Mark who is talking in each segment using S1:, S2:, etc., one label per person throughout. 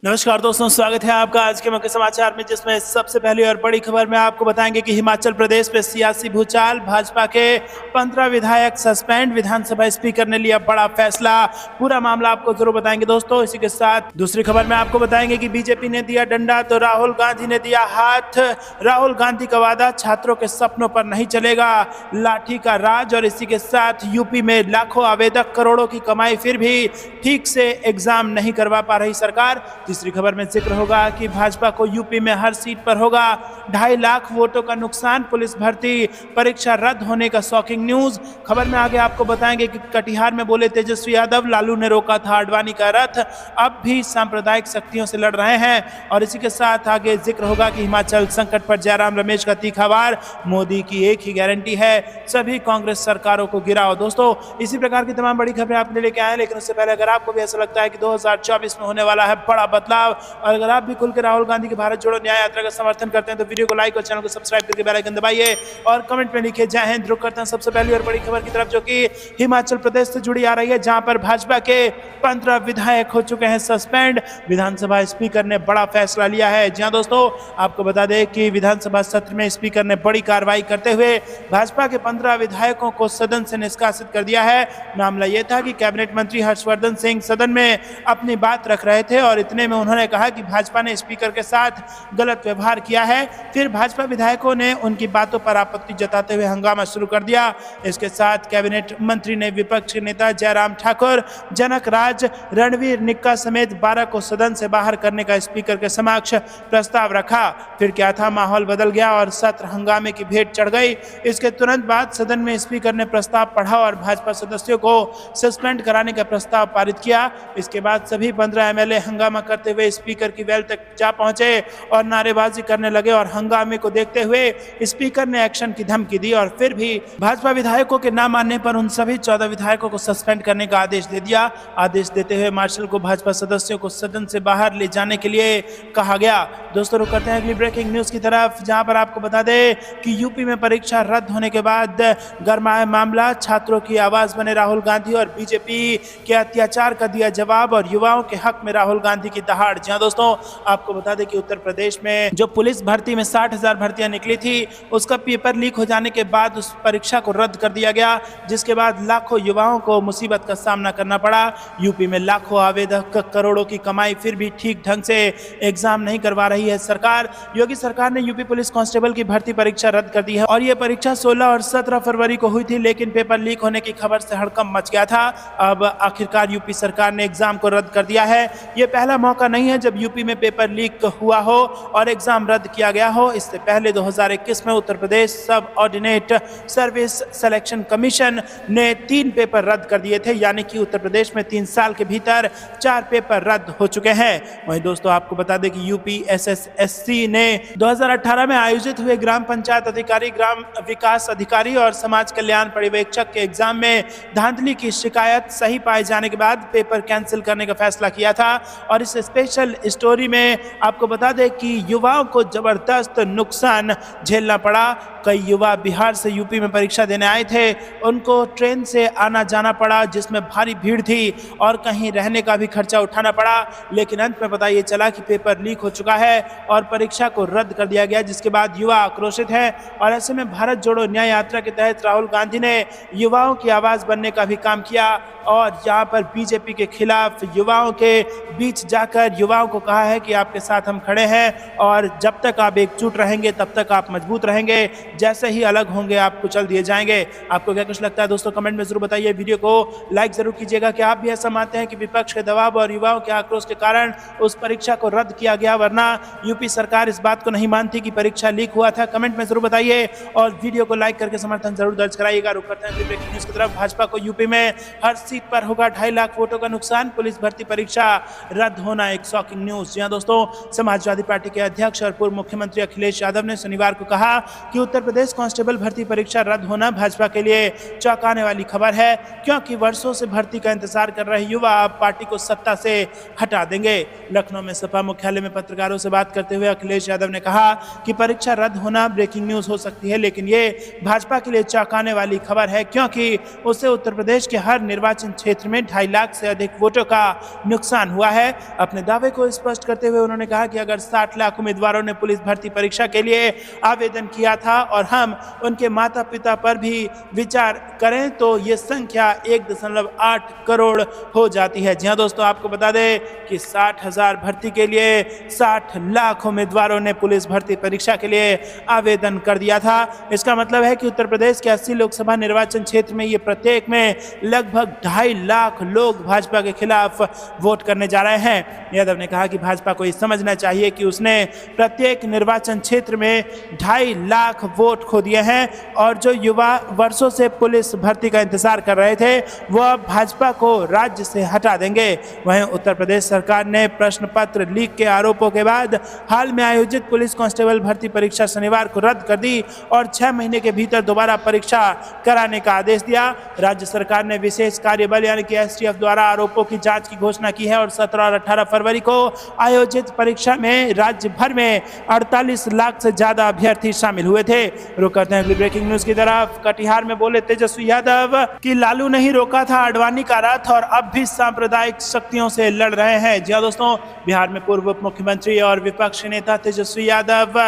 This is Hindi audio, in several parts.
S1: नमस्कार दोस्तों, स्वागत है आपका आज के मुख्य समाचार में, जिसमें सबसे पहली और बड़ी खबर में आपको बताएंगे कि हिमाचल प्रदेश में सियासी भूचाल, भाजपा के 15 विधायक सस्पेंड, विधानसभा स्पीकर ने लिया बड़ा फैसला। पूरा मामला आपको जरूर बताएंगे दोस्तों। इसी के साथ दूसरी खबर में आपको बताएंगे कि बीजेपी ने दिया डंडा तो राहुल गांधी ने दिया हाथ। राहुल गांधी का वादा, छात्रों के सपनों पर नहीं चलेगा, लाठी का राज। और इसी के साथ यूपी में लाखों आवेदक, करोड़ों की कमाई, फिर भी ठीक से एग्जाम नहीं करवा पा रही सरकार। तीसरी खबर में जिक्र होगा कि भाजपा को यूपी में हर सीट पर होगा 2.5 लाख वोटों का नुकसान, पुलिस भर्ती परीक्षा रद्द होने का शॉकिंग न्यूज। खबर में आगे आपको बताएंगे कि कटिहार में बोले तेजस्वी यादव, लालू ने रोका था आडवाणी का रथ, अब भी सांप्रदायिक शक्तियों से लड़ रहे हैं। और इसी के साथ आगे जिक्र होगा कि हिमाचल संकट पर जयराम रमेश का तीखा वार, मोदी की एक ही गारंटी है, सभी कांग्रेस सरकारों को गिराओ। दोस्तों, इसी प्रकार की तमाम बड़ी खबरें आपने लेके आए, लेकिन उससे पहले अगर आपको भी ऐसा लगता है कि 2024 में होने वाला है बड़ा बदलाव, और अगर आप भी खुल के राहुल गांधी की भारत जोड़ो न्याय यात्रा का समर्थन करते हैं, तो वीडियो को लाइक और चैनल को सब्सक्राइब करके बेल आइकन दबाइए और कमेंट में लिखिए जय हिंद। रुक करते हैं सबसे पहली और बड़ी खबर की तरफ, जो कि हिमाचल प्रदेश से जुड़ी आ रही है, जहां पर भाजपा के 15 विधायक हो चुके हैं सस्पेंड। विधानसभा स्पीकर ने बड़ा फैसला लिया है। जी हां दोस्तों, आपको बता दें कि विधानसभा सत्र में स्पीकर ने बड़ी कार्रवाई करते हुए भाजपा के 15 विधायकों को सदन से निष्कासित कर दिया है। मामला यह था कि कैबिनेट मंत्री हर्षवर्धन सिंह सदन में अपनी बात रख रहे थे और इतने में उन्होंने कहा कि भाजपा ने स्पीकर के साथ गलत व्यवहार किया है। फिर भाजपा विधायकों ने उनकी बातों पर आपत्ति जताते हुए हंगामा शुरू कर दिया। इसके साथ कैबिनेट मंत्री ने विपक्ष के नेता जयराम ठाकुर, जनक राज, रणवीर निक्का समेत 12 को सदन से बाहर करने का स्पीकर के समक्ष प्रस्ताव रखा। फिर क्या था, माहौल बदल गया और सत्र हंगामे की भेंट चढ़ गई। इसके तुरंत बाद सदन में स्पीकर ने प्रस्ताव पढ़ा और भाजपा सदस्यों को सस्पेंड कराने का प्रस्ताव पारित किया। इसके बाद सभी 15 एमएलए हंगामा करते हुए स्पीकर की वेल तक जा पहुंचे और नारेबाजी करने लगे और हंगामे को देखते हुए स्पीकर ने एक्शन की धमकी दी और फिर भी भाजपा विधायकों के ना मानने पर उन सभी 14 विधायकों को सस्पेंड करने का आदेश दे दिया। आदेश देते हुए मार्शल को भाजपा सदस्यों को सदन से बाहर ले जाने के लिए कहा गया। दोस्तों, रुक करते हैं अगली ब्रेकिंग न्यूज की तरफ, जहां पर आपको बता दें कि यूपी में परीक्षा रद्द होने के बाद गरमाया मामला, छात्रों की आवाज बने राहुल गांधी और बीजेपी के अत्याचार का दिया जवाब और युवाओं के हक में राहुल गांधी की दहाड़। जी हां दोस्तों, आपको बता दें कि उत्तर प्रदेश में जो पुलिस भर्ती में 60,000 भर्तियां निकली थी, उसका पेपर लीक हो जाने के बाद उस परीक्षा को रद्द कर दिया गया, जिसके बाद लाखों युवाओं को मुसीबत का सामना करना पड़ा। यूपी में लाखों आवेदक, करोड़ों की कमाई, फिर भी ठीक ढंग से एग्जाम नहीं करवा रही है सरकार। योगी सरकार ने यूपी पुलिस कांस्टेबल की भर्ती परीक्षा रद्द कर दी है और यह परीक्षा 16 और 17 फरवरी को हुई थी, लेकिन पेपर लीक होने की खबर से हड़कंप मच गया था। अब आखिरकार यूपी सरकार ने एग्जाम को रद्द कर दिया है। यह पहला मौका नहीं है जब यूपी में पेपर लीक हुआ हो और एग्जाम रद्द किया गया हो। इससे पहले 2021 में उत्तर प्रदेश सब ऑर्डिनेट सर्विस सिलेक्शन कमीशन ने 3 पेपर रद्द कर दिए थे, यानी कि उत्तर प्रदेश में 3 साल के भीतर 4 पेपर रद्द हो चुके हैं। वहीं दोस्तों, आपको बता दें कि यूपी एसएसएससी ने 2018 में आयोजित हुए ग्राम पंचायत अधिकारी, ग्राम विकास अधिकारी और समाज कल्याण पर्यवेक्षक के एग्जाम में धांधली की शिकायत सही पाए जाने के बाद पेपर कैंसिल करने का फैसला किया था। और इस स्पेशल स्टोरी में आपको बता दें कि युवाओं को जबरदस्त नुकसान झेलना पड़ा। कई युवा बिहार से यूपी में परीक्षा देने आए थे, उनको ट्रेन से आना जाना पड़ा, जिसमें भारी भीड़ थी और कहीं रहने का भी खर्चा उठाना पड़ा। लेकिन अंत में पता ये चला कि पेपर लीक हो चुका है और परीक्षा को रद्द कर दिया गया, जिसके बाद युवा आक्रोशित है। और ऐसे में भारत जोड़ो न्याय यात्रा के तहत राहुल गांधी ने युवाओं की आवाज बनने का भी काम किया और यहाँ पर बीजेपी के खिलाफ युवाओं के बीच जाकर युवाओं को कहा है कि आपके साथ हम खड़े हैं और जब तक आप एकजुट रहेंगे तब तक आप मजबूत रहेंगे, जैसे ही अलग होंगे आप कुचल दिए जाएंगे। आपको क्या कुछ लगता है दोस्तों, कमेंट में जरूर बताइए। वीडियो को लाइक जरूर कीजिएगा। क्या आप भी ऐसा मानते हैं कि विपक्ष के दबाव और युवाओं के आक्रोश के कारण उस परीक्षा को रद्द किया गया, वरना यूपी सरकार इस बात को नहीं मानती कि परीक्षा लीक हुआ था? कमेंट में जरूर बताइए और वीडियो को लाइक करके समर्थन जरूर दर्ज कराइएगा। रुक करते हैं ब्रेकिंग न्यूज की तरफ। भाजपा को यूपी में हर सीट पर होगा 2.5 लाख वोटों का नुकसान, पुलिस भर्ती परीक्षा रद्द होना एक शॉकिंग न्यूज। जी हां दोस्तों, समाजवादी पार्टी के अध्यक्ष और पूर्व मुख्यमंत्री अखिलेश यादव ने शनिवार को कहा कि उत्तर प्रदेश कांस्टेबल भर्ती परीक्षा रद्द होना भाजपा के लिए चौंकाने वाली खबर है, क्योंकि वर्षों से भर्ती का इंतजार कर रहे युवा अब पार्टी को सत्ता से हटा देंगे। लखनऊ में सपा मुख्यालय में पत्रकारों से बात करते हुए अखिलेश यादव ने कहा कि परीक्षा रद्द होना ब्रेकिंग न्यूज हो सकती है, लेकिन ये भाजपा के लिए चौंकाने वाली खबर है, क्योंकि उससे उत्तर प्रदेश के हर निर्वाचन क्षेत्र में 2.5 लाख से अधिक वोटों का नुकसान हुआ है। अपने दावे को स्पष्ट करते हुए उन्होंने कहा कि अगर 60 लाख उम्मीदवारों ने पुलिस भर्ती परीक्षा के लिए आवेदन किया था और हम उनके माता पिता पर भी विचार करें तो ये संख्या 1.8 करोड़ हो जाती है। जी हाँ दोस्तों, आपको बता दें कि 60,000 भर्ती के लिए 60 लाख उम्मीदवारों ने पुलिस भर्ती परीक्षा के लिए आवेदन कर दिया था। इसका मतलब है कि उत्तर प्रदेश के 80 लोकसभा निर्वाचन क्षेत्र में ये प्रत्येक में लगभग 2.5 लाख लोग भाजपा के खिलाफ वोट करने जा रहे हैं। यादव ने कहा कि भाजपा को ये समझना चाहिए कि उसने प्रत्येक निर्वाचन क्षेत्र में 2.5 लाख वोट खो दिए हैं और जो युवा वर्षों से पुलिस भर्ती का इंतजार कर रहे थे वो अब भाजपा को राज्य से हटा देंगे। वहीं उत्तर प्रदेश सरकार ने प्रश्न पत्र लीक के आरोपों के बाद हाल में आयोजित पुलिस कांस्टेबल भर्ती परीक्षा शनिवार को रद्द कर दी और 6 महीने के भीतर दोबारा परीक्षा कराने का आदेश दिया। राज्य सरकार ने विशेष कार्यबल यानी कि एसटीएफ द्वारा आरोपों की जांच की घोषणा की है और 17 और 18 फरवरी को आयोजित परीक्षा में राज्य भर में 48 लाख से ज्यादा अभ्यर्थी शामिल हुए थे। रुक करते हैं अगली ब्रेकिंग न्यूज की तरफ। कटिहार में बोले तेजस्वी यादव कि लालू नहीं रोका था अडवाणी का रथ और अब भी सांप्रदायिक शक्तियों से लड़ रहे हैं। जी दोस्तों, बिहार में पूर्व उप मुख्यमंत्री और विपक्षी नेता तेजस्वी यादव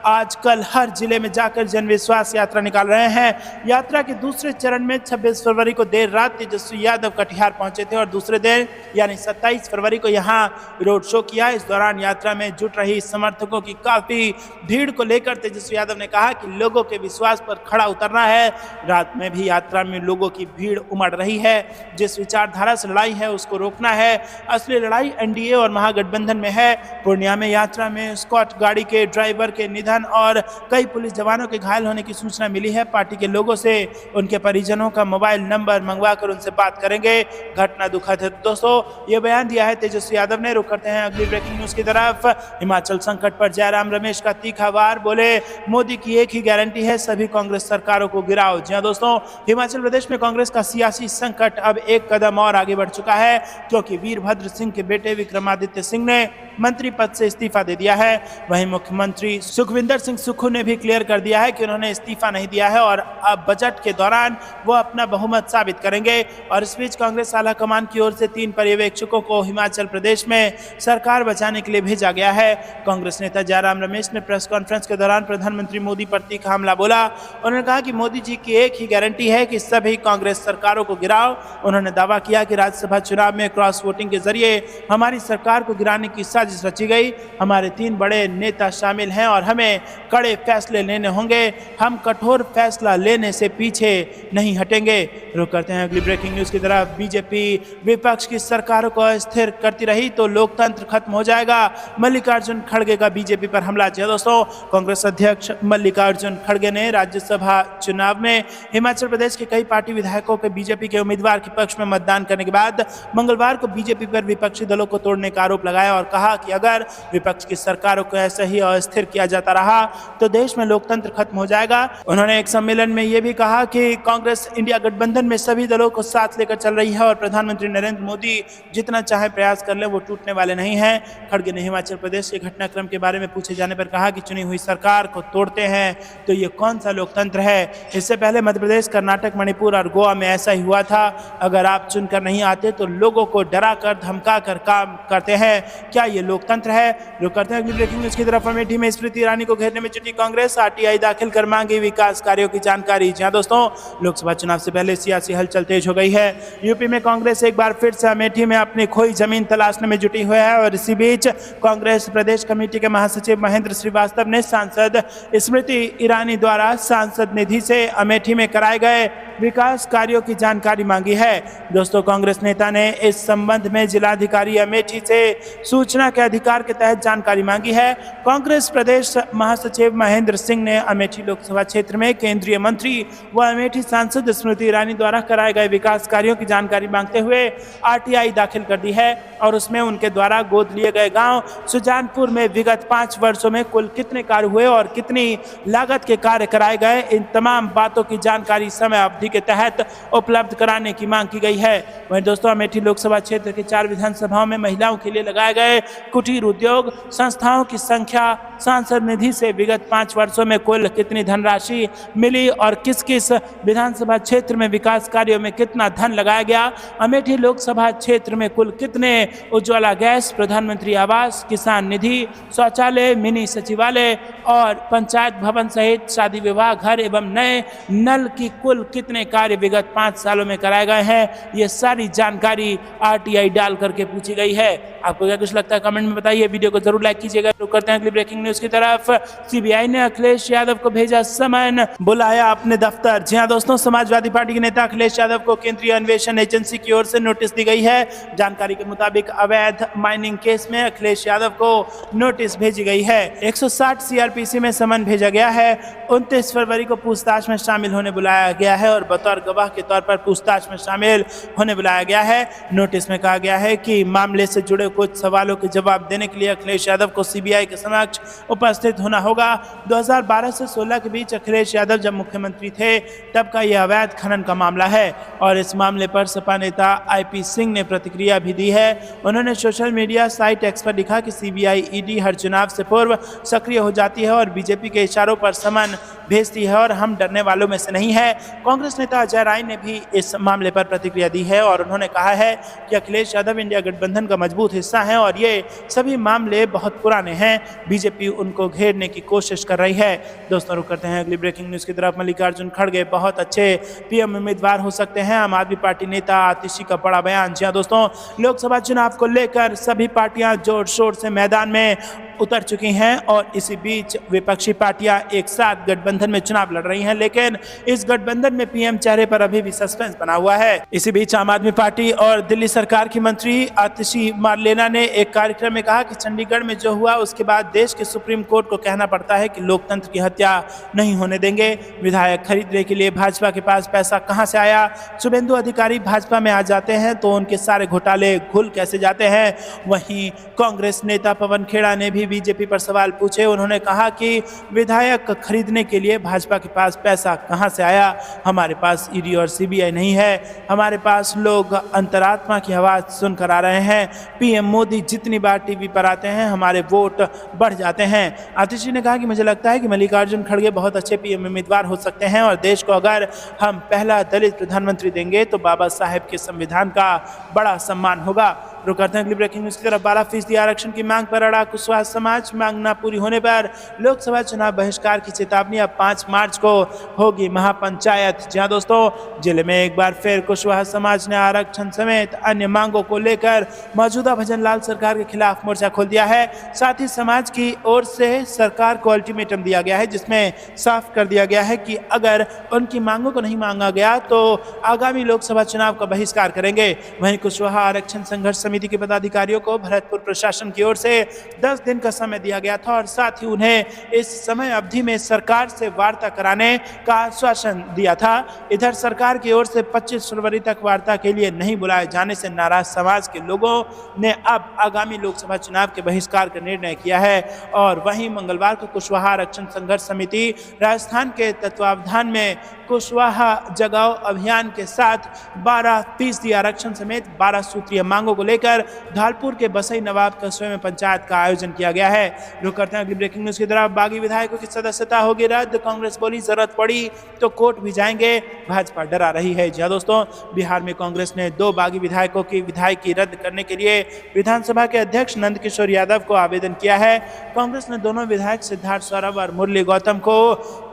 S1: आजकल हर जिले में जाकर जनविश्वास यात्रा निकाल रहे हैं। यात्रा के दूसरे चरण में 26 फरवरी को देर रात तेजस्वी यादव कटिहार पहुंचे थे और दूसरे दिन यानी 27 फरवरी को यहां रोड शो किया। इस दौरान यात्रा में जुट रही समर्थकों की काफी भीड़ को लेकर तेजस्वी यादव ने कहा कि लोगों के विश्वास पर खड़ा उतरना है। रात में भी यात्रा में लोगों की भीड़ उमड़ रही है। जिस विचारधारा से लड़ाई है उसको रोकना है। असली लड़ाई एनडीए और महागठबंधन में है। पूर्णिया में यात्रा में स्कॉट गाड़ी के ड्राइवर के निधन और कई पुलिस जवानों के घायल होने की सूचना मिली है। पार्टी के लोगों से उनके परिजनों का मोबाइल नंबर मंगवाकर उनसे बात करेंगे। घटना दुखद है दोस्तों, ये बयान दिया है तेजस्वी यादव ने। रुक करते हैं अगली ब्रेकिंग न्यूज की तरफ। हिमाचल संकट पर जयराम रमेश का तीखा वार, बोले मोदी की एक ही गारंटी है, सभी कांग्रेस सरकारों को गिराओ। जी दोस्तों, हिमाचल प्रदेश में कांग्रेस का सियासी संकट अब एक कदम और आगे बढ़ चुका है, क्योंकि वीरभद्र सिंह के बेटे विक्रमादित्य सिंह ने मंत्री पद से इस्तीफा दे दिया है। वहीं मुख्यमंत्री सुखविंदर सिंह सुक्खू ने भी क्लियर कर दिया है कि उन्होंने इस्तीफा नहीं दिया है और अब बजट के दौरान वो अपना बहुमत साबित करेंगे। और इस बीच कांग्रेस आला कमान की ओर से 3 पर्यवेक्षकों को हिमाचल प्रदेश में सरकार बचाने के लिए भेजा गया है। कांग्रेस नेता जयराम रमेश ने प्रेस कॉन्फ्रेंस के दौरान प्रधानमंत्री मोदी पर तीखा हमला बोला। उन्होंने कहा कि मोदी जी की एक ही गारंटी है कि सभी कांग्रेस सरकारों को गिराओ। उन्होंने दावा किया कि राज्यसभा चुनाव में क्रॉस वोटिंग के जरिए हमारी सरकार को गिराने की साजिश रची गई। हमारे 3 बड़े नेता शामिल हैं और हमें कड़े फैसले लेने होंगे। हम कठोर फैसला लेने से पीछे नहीं हटेंगे। रुक करते हैं अगली ब्रेकिंग न्यूज की तरफ। बीजेपी विपक्ष की सरकारों को अस्थिर करती रही तो लोकतंत्र खत्म हो जाएगा, मल्लिकार्जुन खड़गे का बीजेपी पर हमला। जी दोस्तों, कांग्रेस अध्यक्ष मल्लिकार्जुन खड़गे ने राज्यसभा चुनाव में हिमाचल प्रदेश के कई पार्टी विधायकों के बीजेपी के उम्मीदवार के पक्ष में मतदान करने के बाद मंगलवार को बीजेपी पर विपक्षी दलों को तोड़ने का आरोप लगाया और कहा कि अगर विपक्ष की सरकारों को ऐसे ही अस्थिर किया जाता रहा तो देश में लोकतंत्र खत्म हो जाएगा। उन्होंने एक सम्मेलन में यह भी कहा कि कांग्रेस इंडिया गठबंधन में सभी दलों को साथ लेकर चल रही है और प्रधानमंत्री नरेंद्र मोदी जितना चाहे प्रयास कर ले वो टूटने वाले नहीं हैं। खड़गे ने हिमाचल प्रदेश के घटनाक्रम के बारे में पूछे जाने पर कहा कि चुनी हुई सरकार को तोड़ते हैं तो ये कौन सा लोकतंत्र है। इससे पहले मध्य प्रदेश, कर्नाटक, मणिपुर और गोवा में ऐसा ही हुआ था। अगर आप चुनकर नहीं आते तो लोगों को डरा कर धमका कर काम करते हैं। क्या ये लोकतंत्र है? रुक करते हैं अगली ब्रेकिंग न्यूज की तरफ। अमेठी में स्मृति ईरानी को घेरने में जुटी कांग्रेस, आरटीआई दाखिल कर मांगी विकास कार्यों की जानकारी। जहां दोस्तों, लोकसभा चुनाव से पहले सियासी हलचल तेज हो गई है। यूपी में कांग्रेस एक बार फिर से अमेठी में अपनी खोई जमीन तलाशने में जुटी हुई है और इसी बीच कांग्रेस प्रदेश कमेटी के महासचिव महेंद्र श्रीवास्तव ने सांसद स्मृति ईरानी द्वारा सांसद निधि से अमेठी में कराए गए विकास कार्यों की जानकारी मांगी है। दोस्तों, कांग्रेस नेता ने इस संबंध में जिलाधिकारी अमेठी से सूचना के अधिकार के तहत जानकारी मांगी है। कांग्रेस प्रदेश महासचिव महेंद्र सिंह ने अमेठी लोकसभा क्षेत्र में केंद्रीय मंत्री व अमेठी सांसद स्मृति ईरानी द्वारा कराए गए विकास कार्यों की जानकारी मांगते हुए आरटीआई दाखिल कर दी है और उसमें उनके द्वारा गोद लिए गए गांव सुजानपुर में विगत 5 वर्षों में कुल कितने कार्य हुए और कितनी लागत के कार्य कराए गए, इन तमाम बातों की जानकारी समय अवधि के तहत उपलब्ध कराने की मांग की गई है। वहीं दोस्तों अमेठी लोकसभा क्षेत्र के 4 विधानसभाओं में महिलाओं के लिए लगाए गए कुटीर उद्योग संस्थाओं की संख्या, सांसद निधि से विगत 5 वर्षों में कुल कितनी धनराशि मिली और किस किस विधानसभा क्षेत्र में विकास कार्यों में कितना धन लगाया गया, अमेठी लोकसभा क्षेत्र में कुल कितने उज्ज्वला गैस, प्रधानमंत्री आवास, किसान निधि, शौचालय, मिनी सचिवालय और पंचायत भवन सहित शादी विवाह घर एवं नए नल की कुल कितने कार्य विगत 5 सालों में कराए गए हैं, ये सारी जानकारी आरटीआई डाल करके पूछी गई है। आपको क्या कुछ लगता है कमेंट में बताइए। वीडियो को जरूर लाइक कीजिएगा। तो करते हैं अगली ब्रेकिंग न्यूज की तरफ। सीबीआई ने अखिलेश यादव को भेजा समन, बुलाया अपने दफ्तर। जी हां दोस्तों, समाजवादी पार्टी के नेता अखिलेश यादव को केंद्रीय अन्वेषण एजेंसी की ओर से नोटिस दी गई है। जानकारी के मुताबिक अवैध माइनिंग केस में अखिलेश यादव को नोटिस भेजी गई है। 160 सीआरपीसी में समन भेजा गया है। 29 फरवरी को पूछताछ में शामिल होने बुलाया गया है और बतौर गवाह के तौर पर पूछताछ में शामिल होने बुलाया गया है। नोटिस में कहा गया है कि मामले से जुड़े कुछ सवालों के जवाब देने के लिए अखिलेश यादव को सीबीआई के समक्ष उपस्थित होना होगा। 2012 से 16 के बीच अखिलेश यादव जब मुख्यमंत्री थे तब का यह अवैध खनन का मामला है और इस मामले पर सपा नेता आईपी सिंह ने प्रतिक्रिया भी दी है। उन्होंने सोशल मीडिया साइट एक्स पर लिखा कि सीबीआई ईडी हर चुनाव से पूर्व सक्रिय हो जाती है और बीजेपी के इशारों पर समन भेजती है और हम डरने वालों में से नहीं है। कांग्रेस नेता अजय राय ने भी इस मामले पर प्रतिक्रिया दी है और उन्होंने कहा है कि अखिलेश यादव इंडिया गठबंधन का मजबूत हिस्सा है और ये सभी मामले बहुत पुराने हैं। बीजेपी उनको घेरने की कोशिश कर रही है। दोस्तों रुक करते हैं अगली ब्रेकिंग न्यूज की तरफ। मल्लिकार्जुन खड़गे बहुत अच्छे पीएम उम्मीदवार हो सकते हैं। आम आदमी पार्टी नेता आतिशी का बड़ा बयान। जी हां दोस्तों, लोकसभा चुनाव को लेकर सभी पार्टियां जोर शोर से मैदान में उतर चुकी हैं और इसी बीच विपक्षी पार्टियां एक साथ गठबंधन में चुनाव लड़ रही हैं, लेकिन इस गठबंधन में पीएम चेहरे पर अभी भी सस्पेंस बना हुआ है। इसी बीच आम आदमी पार्टी और दिल्ली सरकार की मंत्री आतिशी मारलेना ने एक कार्यक्रम में कहा कि चंडीगढ़ में जो हुआ उसके बाद देश के सुप्रीम कोर्ट को कहना पड़ता है कि लोकतंत्र की हत्या नहीं होने देंगे। विधायक खरीदने के लिए भाजपा के पास पैसा कहां से आया? शुभेंदु अधिकारी भाजपा में आ जाते हैं तो उनके सारे घोटाले खुल कैसे जाते हैं? वहीं कांग्रेस नेता पवन खेड़ा ने भी बीजेपी पर सवाल पूछे। उन्होंने कहा कि विधायक खरीदने के लिए भाजपा के पास पैसा कहां से आया? हमारे पास ईडी और सीबीआई नहीं है, हमारे पास लोग अंतरात्मा की आवाज सुनकर आ रहे हैं। पीएम मोदी जितनी बार टीवी पर आते हैं हमारे वोट बढ़ जाते हैं। आतिशी ने कहा कि मुझे लगता है कि मल्लिकार्जुन खड़गे बहुत अच्छे पीएम उम्मीदवार हो सकते हैं और देश को अगर हम पहला दलित प्रधानमंत्री देंगे तो बाबा साहेब के संविधान का बड़ा सम्मान होगा। रुक करते हैं अगली ब्रेकिंग न्यूज की तरफ। 12% आरक्षण की मांग पर अड़ा कुशवाहा समाज। मांग न पूरी होने पर लोकसभा चुनाव बहिष्कार की चेतावनी। अब 5 मार्च को होगी महापंचायत। जहां दोस्तों जिले में एक बार फिर कुशवाहा समाज ने आरक्षण समेत अन्य मांगों को लेकर मौजूदा भजनलाल सरकार के खिलाफ मोर्चा खोल दिया है। साथ ही समाज की ओर से सरकार को अल्टीमेटम दिया गया है जिसमें साफ कर दिया गया है कि अगर उनकी मांगों को नहीं मांगा गया तो आगामी लोकसभा चुनाव का बहिष्कार करेंगे। वहीं कुशवाहा आरक्षण संघर्ष समिति के पदाधिकारियों को भरतपुर प्रशासन की ओर से 10 दिन का समय दिया गया था और साथ ही उन्हें इस समय अवधि में सरकार से वार्ता कराने का आश्वासन दिया था। इधर सरकार की ओर से 25 फरवरी तक वार्ता के लिए नहीं बुलाए जाने से नाराज समाज के लोगों ने अब आगामी लोकसभा चुनाव के बहिष्कार का निर्णय किया है। और वहीं मंगलवार को कुशवाहा आरक्षण संघर्ष समिति राजस्थान के तत्वावधान में कुशवाहा जगाओ अभियान के साथ 12% आरक्षण समेत 12 सूत्रीय मांगों को लेकर धालपुर के बसई नवाब कस्बे में पंचायत का आयोजन किया गया है। रुक करते हैं अगली ब्रेकिंग न्यूज की तरफ। बागी विधायकों की सदस्यता होगी रद्द। कांग्रेस बोली जरूरत पड़ी तो कोर्ट भी जाएंगे, भाजपा डरा रही है। जी दोस्तों, बिहार में कांग्रेस ने 2 बागी विधायकों की विधायकी रद्द करने के लिए विधानसभा के अध्यक्ष नंदकिशोर यादव को आवेदन किया है। कांग्रेस ने दोनों विधायक सिद्धार्थ सौरभ और मुरली गौतम को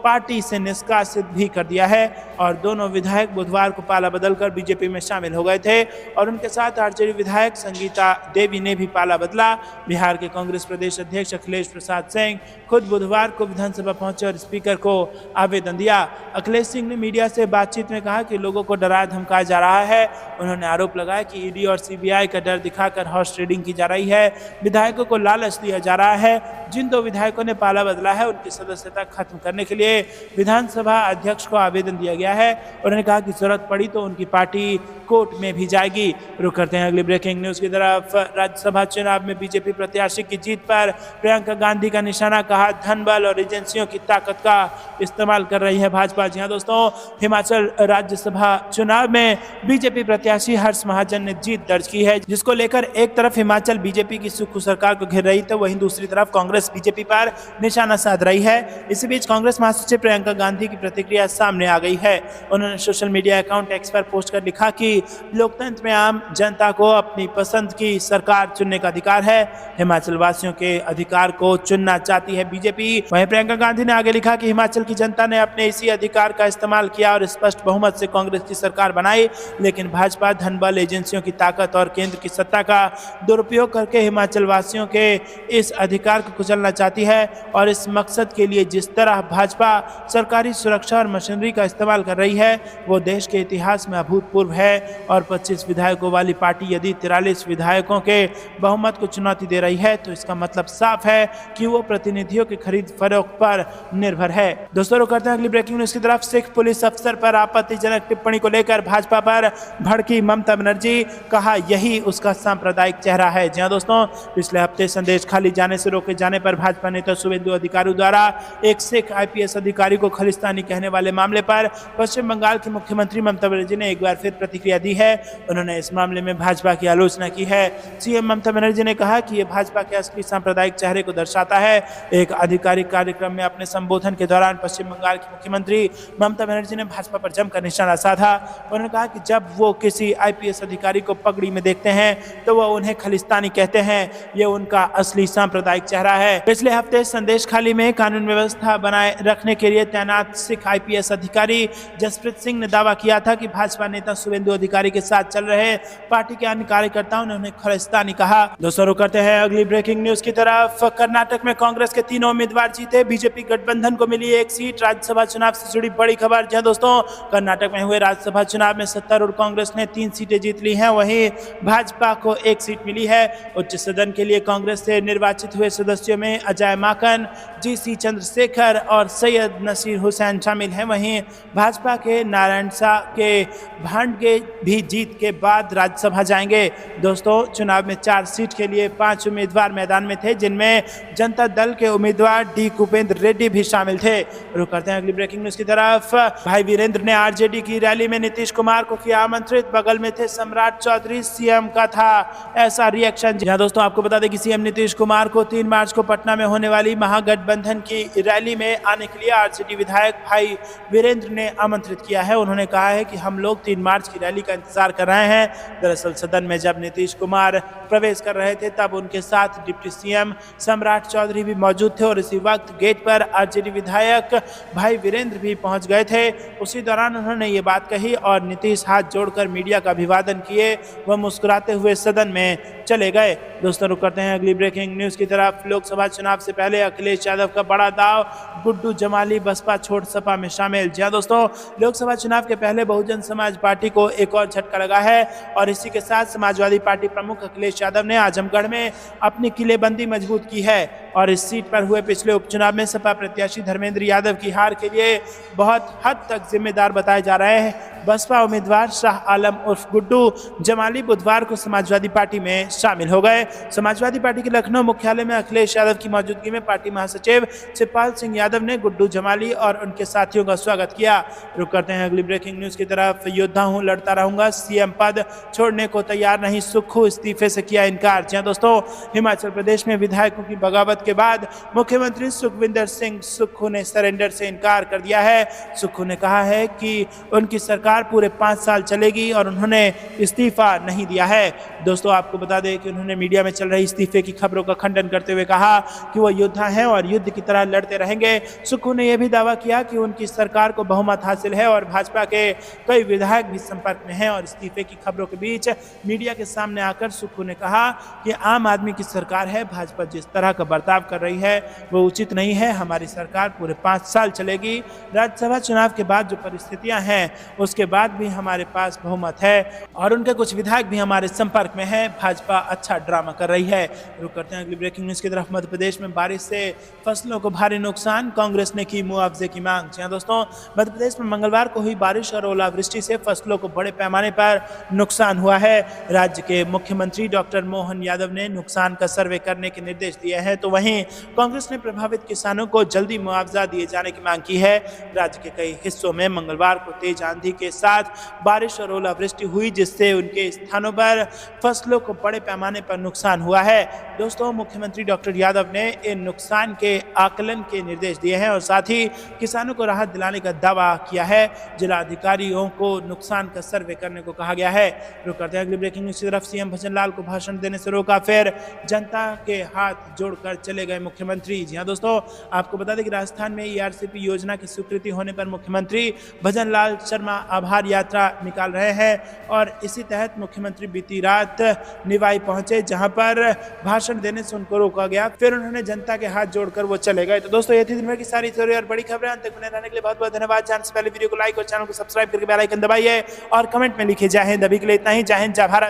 S1: पार्टी से निष्कासित भी कर दिया है और दोनों विधायक बुधवार को पाला बदलकर बीजेपी में शामिल हो गए थे और उनके साथ आरजेडी विधायक संगीता देवी ने भी पाला बदला। बिहार के कांग्रेस प्रदेश अध्यक्ष अखिलेश प्रसाद सिंह खुद बुधवार को विधानसभा पहुंचे और स्पीकर को आवेदन दिया। अखिलेश सिंह ने मीडिया से बातचीत में कहा कि लोगों को डराया धमकाया जा रहा है। उन्होंने आरोप लगाया कि ईडी और सीबीआई का डर दिखाकर हॉर्स ट्रेडिंग की जा रही है, विधायकों को लालच दिया जा रहा है। जिन दो विधायकों ने पाला बदला है उनकी सदस्यता खत्म करने के लिए विधानसभा अध्यक्ष को आवेदन दिया गया है। उन्होंने कहा कि जरूरत पड़ी तो उनकी पार्टी कोर्ट में भी जाएगी। रुक करते हैं अगली ब्रेकिंग न्यूज की तरफ। राज्यसभा चुनाव में बीजेपी प्रत्याशी की जीत पर प्रियंका गांधी का निशाना, कहा धन बल और एजेंसियों की ताकत का इस्तेमाल कर रही है भाजपा। जी हाँ दोस्तों, हिमाचल राज्यसभा चुनाव में बीजेपी प्रत्याशी हर्ष महाजन ने जीत दर्ज की है, जिसको लेकर एक तरफ हिमाचल बीजेपी की सुक्खू सरकार को घेर रही तो वहीं दूसरी तरफ कांग्रेस बीजेपी पर निशाना साध रही है। इसी बीच कांग्रेस महासचिव प्रियंका गांधी की प्रतिक्रिया सामने आ गई है। उन्होंने सोशल मीडिया अकाउंट एक्स पर पोस्ट कर लिखा कि लोकतंत्र में आम जनता को अपनी पसंद की सरकार चुनने का अधिकार है। हिमाचल वासियों के अधिकार को चुनना चाहती है बीजेपी। वहीं प्रियंका गांधी ने आगे लिखा कि हिमाचल की जनता ने अपने इसी अधिकार का इस्तेमाल किया और स्पष्ट बहुमत से कांग्रेस की सरकार बनाई, लेकिन भाजपा धन बल एजेंसियों की ताकत और केंद्र की सत्ता का दुरुपयोग करके हिमाचल वासियों के इस अधिकार को कुचलना चाहती है और इस मकसद के लिए जिस तरह भाजपा सरकारी सुरक्षा और मशीनरी का इस्तेमाल कर रही है वो देश के इतिहास में अभूतपूर्व है। और 25 विधायकों वाली पार्टी यदि 43 विधायकों के बहुमत को चुनौती दे रही है तो इसका मतलब साफ है कि वो प्रतिनिधियों की खरीद फरोख्त पर निर्भर है। दोस्तों रुक करते हैं अगली ब्रेकिंग न्यूज की तरफ। सिख पुलिस अफसर पर आपत्तिजनक टिप्पणी को लेकर भाजपा पर भड़की ममता बनर्जी, कहा यही उसका सांप्रदायिक चेहरा है। जी हाँ दोस्तों, पिछले हफ्ते संदेश खाली जाने से रोके जाने पर भाजपा नेता शुभेंदु अधिकारी द्वारा एक सिख आईपीएस अधिकारी को खालिस्तानी कहने वाले मामले पर पश्चिम बंगाल की मुख्यमंत्री ममता बनर्जी ने एक बार फिर प्रतिक्रिया दी है। उन्होंने इस मामले में भाजपा की आलोचना की है। सीएम ममता बनर्जी ने कहा कि यह भाजपा के असली सांप्रदायिक चेहरे को दर्शाता है। एक आधिकारिक कार्यक्रम में अपने संबोधन के दौरान पश्चिम बंगाल की मुख्यमंत्री ममता बनर्जी ने भाजपा पर जमकर निशाना साधा। उन्होंने कहा कि जब वो किसी आईपीएस अधिकारी को पगड़ी में देखते हैं तो वह उन्हें खालिस्तानी कहते हैं। ये उनका असली सांप्रदायिक चेहरा है। पिछले हफ्ते संदेश खाली में कानून व्यवस्था बनाए रखने के लिए तैनात सिख आईपीएस अधिकारी जसप्रीत सिंह ने दावा किया था कि भाजपा नेता शुभेंदु अधिकारी के साथ चल रहे पार्टी के अन्य कार्यकर्ताओं ने उन्हें खालिस्तानी कहा। दोस्तों रुक करते हैं अगली ब्रेकिंग न्यूज की तरफ। कर्नाटक में कांग्रेस के तीनों उम्मीदवार जीते, बीजेपी गठबंधन को मिली एक सीट। राज्यसभा चुनाव से जुड़ी बड़ी खबर। जहां दोस्तों कर्नाटक में हुए राज्यसभा चुनाव में सत्तारूढ़ कांग्रेस ने 3 सीटें जीत ली हैं, वहीं भाजपा को 1 सीट मिली है। उच्च सदन के लिए कांग्रेस से निर्वाचित हुए सदस्यों में अजय माकन, जीसी चंद्रशेखर और सैयद नसीर हुसैन शामिल हैं। वहीं भाजपा के नारायण शाह के भांडगे भी जीत के बाद राज्यसभा जाएंगे। दोस्तों चुनाव में 4 सीट के लिए 5 उम्मीदवार मैदान में थे, जिनमें जनता दल के उम्मीदवार डी कुपेंद्र रेड्डी भी शामिल थे। रुक करते हैं अगली ब्रेकिंग न्यूज की तरफ। भाई वीरेंद्र ने आरजेडी की रैली में नीतीश कुमार को किया आमंत्रित, बगल में थे सम्राट चौधरी, सीएम का था ऐसा रिएक्शन। जी हाँ दोस्तों, आपको बता दें कि सीएम नीतीश कुमार को 3 मार्च को पटना में होने वाली महागठबंधन की रैली में आने के लिए आरजेडी विधायक भाई वीरेंद्र ने आमंत्रित किया है। उन्होंने कहा है कि हम लोग 3 मार्च की रैली का इंतजार कर रहे हैं। दरअसल सदन में जब नीतीश कुमार प्रवेश कर रहे थे तब उनके साथ डिप्टी सीएम सम्राट चौधरी भी मौजूद थे और इसी वक्त गेट पर आरजेडी विधायक भाई वीरेंद्र भी पहुंच गए थे। उसी दौरान उन्होंने ये बात कही और नीतीश हाथ जोड़कर मीडिया का अभिवादन किए, वह मुस्कुराते हुए सदन में चले गए। दोस्तों रुक करते हैं अगली ब्रेकिंग न्यूज की तरफ। लोकसभा चुनाव से पहले अखिलेश यादव का बड़ा दाव, गुड्डू जमाली बसपा छोड़ सपा में शामिल। जी हाँ दोस्तों, लोकसभा चुनाव के पहले बहुजन समाज पार्टी को एक और झटका लगा है और इसी के साथ समाजवादी पार्टी प्रमुख अखिलेश यादव ने आजमगढ़ में अपनी किलेबंदी मजबूत की है और इस सीट पर हुए पिछले उपचुनाव में सपा प्रत्याशी धर्मेंद्र यादव की हार के लिए बहुत हद तक जिम्मेदार बताए जा रहे हैं। बसपा उम्मीदवार शाह आलम उर्फ गुड्डू जमाली बुधवार को समाजवादी पार्टी में शामिल हो गए। समाजवादी पार्टी के लखनऊ मुख्यालय में अखिलेश यादव की मौजूदगी में पार्टी महासचिव शिवपाल सिंह यादव ने गुड्डू जमाली और उनके साथियों का स्वागत किया। रुक करते हैं अगली ब्रेकिंग न्यूज की तरफ। योद्धा हूं, लड़ता रहूंगा, सीएम पद छोड़ने को तैयार नहीं, सुक्खू इस्तीफे से किया इनकार। जी दोस्तों, हिमाचल प्रदेश में विधायकों की बगावत के बाद मुख्यमंत्री सुखविंदर सिंह सुक्खू ने सरेंडर से इनकार कर दिया है। सुक्खू ने कहा है कि उनकी सरकार पूरे 5 साल चलेगी और उन्होंने इस्तीफा नहीं दिया है। दोस्तों, आपको बता दें कि उन्होंने मीडिया में चल रही इस्तीफे की खबरों का खंडन करते हुए कहा कि वो योद्धा हैं और युद्ध की तरह लड़ते रहेंगे। सुक्खू ने यह भी दावा किया कि उनकी सरकार को बहुमत हासिल है और भाजपा के कई विधायक भी संपर्क में हैं। और इस्तीफे की खबरों के बीच मीडिया के सामने आकर सुक्खू ने कहा कि आम आदमी की सरकार है, भाजपा जिस तरह का बर्ताव कर रही है वो उचित नहीं है। हमारी सरकार पूरे 5 साल चलेगी। राज्यसभा चुनाव के बाद जो परिस्थितियां हैं उसके बाद भी हमारे पास बहुमत है और उनके कुछ विधायक भी हमारे संपर्क में हैं। भाजपा अच्छा ड्रामा कर रही है। रुक करते हैं अगली ब्रेकिंग न्यूज की तरफ। मध्य प्रदेश में बारिश से फसलों को भारी नुकसान, कांग्रेस ने की मुआवजे की मांग। जी हां दोस्तों, मध्य प्रदेश में मंगलवार को हुई बारिश और ओलावृष्टि से फसलों को बड़े पैमाने पर नुकसान हुआ है। राज्य के मुख्यमंत्री डॉक्टर मोहन यादव ने नुकसान का सर्वे करने के निर्देश दिए हैं, तो वहीं कांग्रेस ने प्रभावित किसानों को जल्दी मुआवजा दिए जाने की मांग की है। राज्य के कई हिस्सों में मंगलवार को तेज आंधी के साथ बारिश और ओलावृष्टि हुई, जिससे उनके स्थानों पर फसलों को बड़े पैमाने पर नुकसान हुआ है। दोस्तों, मुख्यमंत्री डॉक्टर यादव ने इन नुकसान के आकलन के निर्देश दिए हैं और साथ ही किसानों को राहत दिलाने का दावा किया है। जिला अधिकारियों को नुकसान का सर्वे करने को कहा गया है। रुक करते हैं अगली ब्रेकिंग न्यूज की तरफ। सीएम भजन लाल को भाषण देने से रोका, फिर जनता के हाथ जोड़कर चले गए मुख्यमंत्री। जी हां दोस्तों, आपको बता दें कि राजस्थान में ईआरसीपी योजना की स्वीकृति होने पर मुख्यमंत्री भजन लाल शर्मा आभार यात्रा निकाल रहे हैं और इसी तहत मुख्यमंत्री बीती रात निवाई पहुंचे, जहां पर भाषण देने से उनको रोका गया। फिर उन्होंने जनता के हाथ जोड़कर वो चले गए। तो दोस्तों, ये थी दिन भर की सारी छोटी और बड़ी खबरें। अंत तक बने रहने के लिए बहुत बहुत धन्यवाद। जानने से पहले वीडियो को लाइक और चैनल को सब्सक्राइब करके बेल आइकन दबाइए और कमेंट में लिखिए जय हिंद। अभी के लिए इतना ही। जय हिंद, जय भारत।